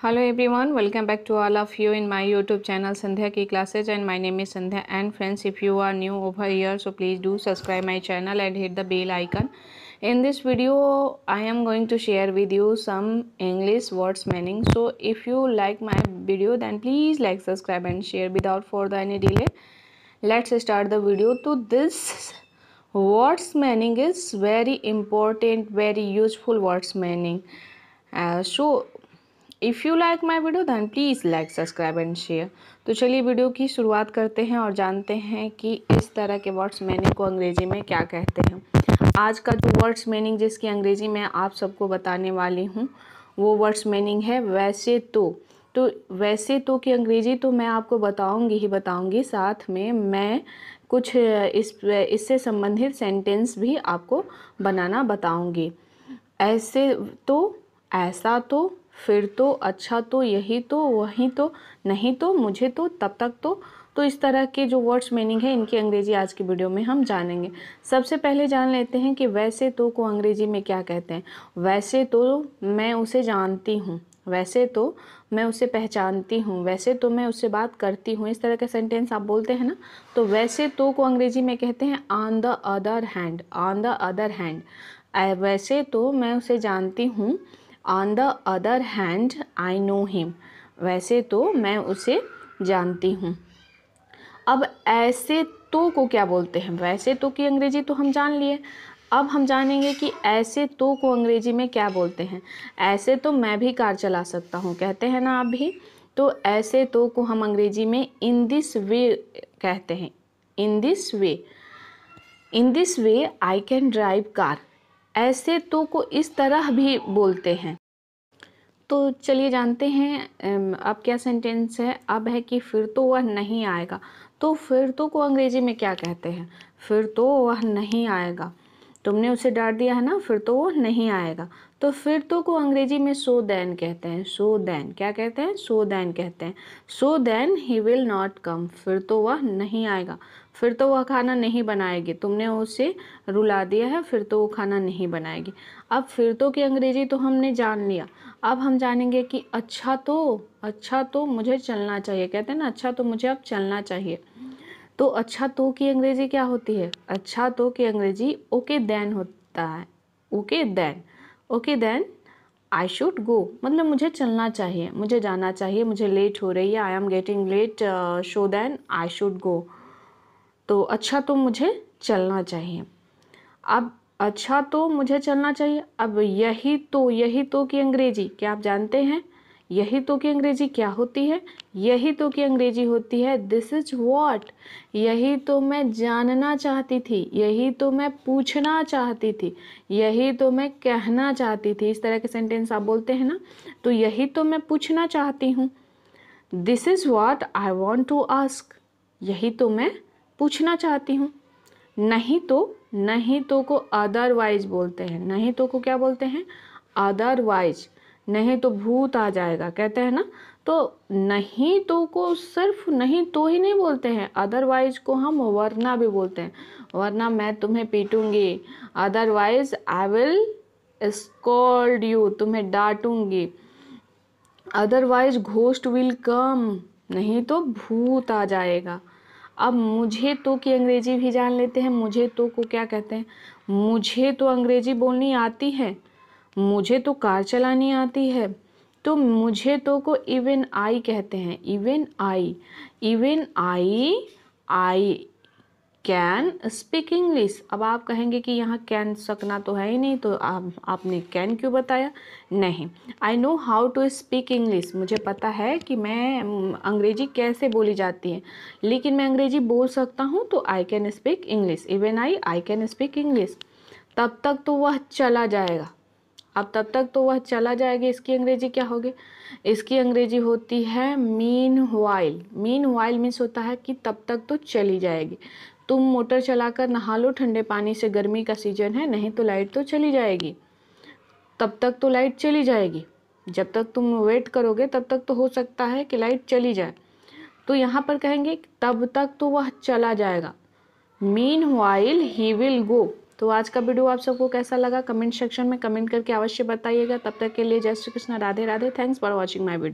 Hello everyone, welcome back to all of you in my YouTube channel Sandhya Ki Classes, and my name is Sandhya. And friends, if you are new over here, so please do subscribe my channel and hit the bell icon. In this video I am going to share with you some English words meaning. So if you like my video, then please like, subscribe and share. Without further any delay, let's start the video. So this words meaning is very important, very useful words meaning. So if you like my video then please like, subscribe and share. तो चलिए video की शुरुआत करते हैं और जानते हैं कि इस तरह के वर्ड्स मीनिंग को अंग्रेजी में क्या कहते हैं। आज का जो वर्ड्स मीनिंग जिसकी अंग्रेजी में आप सबको बताने वाली हूँ वो वर्ड्स मीनिंग है वैसे तो वैसे तो की अंग्रेजी तो मैं आपको बताऊँगी, साथ में मैं कुछ इससे संबंधित सेंटेंस भी आपको बनाना बताऊँगी। ऐसे तो, ऐसा तो, फिर तो, अच्छा तो, यही तो, वही तो, नहीं तो, मुझे तो, तब तक तो इस तरह के जो वर्ड्स मीनिंग है इनकी अंग्रेजी आज की वीडियो में हम जानेंगे। सबसे पहले जान लेते हैं कि वैसे तो को अंग्रेजी में क्या कहते हैं। वैसे तो मैं उसे जानती हूँ, वैसे तो मैं उसे पहचानती हूँ, वैसे तो मैं उससे बात करती हूँ। इस तरह का सेंटेंस आप बोलते हैं ना, तो वैसे तो को अंग्रेजी में कहते हैं on the other hand, on the other hand. वैसे तो मैं उसे जानती हूँ, on the other hand I know him, वैसे तो मैं उसे जानती हूँ। अब ऐसे तो को क्या बोलते हैं। वैसे तो की अंग्रेजी तो हम जान लिए, अब हम जानेंगे कि ऐसे तो को अंग्रेजी में क्या बोलते हैं। ऐसे तो मैं भी कार चला सकता हूँ, कहते हैं ना आप भी, तो ऐसे तो को हम अंग्रेजी में इन दिस वे कहते हैं। In this way, in this way I can drive car. ऐसे तो को इस तरह भी बोलते हैं। तो चलिए जानते हैं अब क्या सेंटेंस है। अब है कि फिर तो वह नहीं आएगा। तो फिर तो को अंग्रेजी में क्या कहते हैं। फिर तो वह नहीं आएगा, तुमने उसे डांट दिया है ना, फिर तो वो नहीं आएगा। तो फिर तो को अंग्रेजी में सो देन कहते हैं। सो देन क्या कहते हैं, सो देन कहते हैं। So then he will not come, फिर तो वह नहीं आएगा, फिर तो वह खाना नहीं बनाएगी। तुमने उसे रुला दिया है, फिर तो वो खाना नहीं बनाएगी। अब फिर तो की अंग्रेजी तो हमने जान लिया। अब हम जानेंगे कि अच्छा तो मुझे चलना चाहिए, कहते हैं ना, अच्छा तो मुझे अब चलना चाहिए। तो अच्छा तो की अंग्रेजी क्या होती है। अच्छा तो की अंग्रेजी ओके देन होता है। Okay then, okay then I should go, मतलब मुझे चलना चाहिए, मुझे जाना चाहिए, मुझे लेट हो रही है, I am getting late, so then I should go. तो अच्छा तो मुझे चलना चाहिए। अब अच्छा तो मुझे चलना चाहिए। अब यही तो की अंग्रेजी क्या आप जानते हैं। यही तो की अंग्रेजी क्या होती है। यही तो की अंग्रेजी होती है दिस इज व्हाट। यही तो मैं जानना चाहती थी, यही तो मैं पूछना चाहती थी, यही तो मैं कहना चाहती थी। इस तरह के सेंटेंस आप बोलते हैं ना, तो यही तो मैं पूछना चाहती हूँ। This is what I want to ask, यही तो मैं पूछना चाहती हूँ। नहीं तो को अदरवाइज बोलते हैं। नहीं तो को क्या बोलते हैं, अदरवाइज। नहीं तो भूत आ जाएगा, कहते हैं ना, तो नहीं तो को सिर्फ नहीं तो ही नहीं बोलते हैं, अदरवाइज को हम वरना भी बोलते हैं। वरना मैं तुम्हें पीटूंगी, otherwise I will scold you, तुम्हें डांटूंगी। अदरवाइज घोस्ट विल कम, नहीं तो भूत आ जाएगा। अब मुझे तो की अंग्रेजी भी जान लेते हैं। मुझे तो को क्या कहते हैं। मुझे तो अंग्रेजी बोलनी आती है, मुझे तो कार चलानी आती है, तो मुझे तो को इवन आई कहते हैं। Even I can speak English. अब आप कहेंगे कि यहाँ कैन सकना तो है ही नहीं, तो आपने कैन क्यों बताया। नहीं, I know how to speak English, मुझे पता है कि मैं अंग्रेजी कैसे बोली जाती है, लेकिन मैं अंग्रेजी बोल सकता हूँ, तो I can speak English. Even I can speak English. तब तक तो वह चला जाएगा। अब तब तक तो वह चला जाएगा, इसकी अंग्रेजी क्या होगी। इसकी अंग्रेजी होती है mean while. Mean while means होता है कि तब तक तो चली जाएगी। तुम मोटर चलाकर नहा लो ठंडे पानी से, गर्मी का सीजन है, नहीं तो लाइट तो चली जाएगी। तब तक तो लाइट चली जाएगी, जब तक तुम वेट करोगे तब तक तो हो सकता है कि लाइट चली जाए। तो यहाँ पर कहेंगे तब तक तो वह चला जाएगा। Mean while he will go. तो आज का वीडियो आप सबको कैसा लगा कमेंट सेक्शन में कमेंट करके अवश्य बताइएगा। तब तक के लिए जय Shri Krishna, Radhe Radhe. Thanks for watching my video.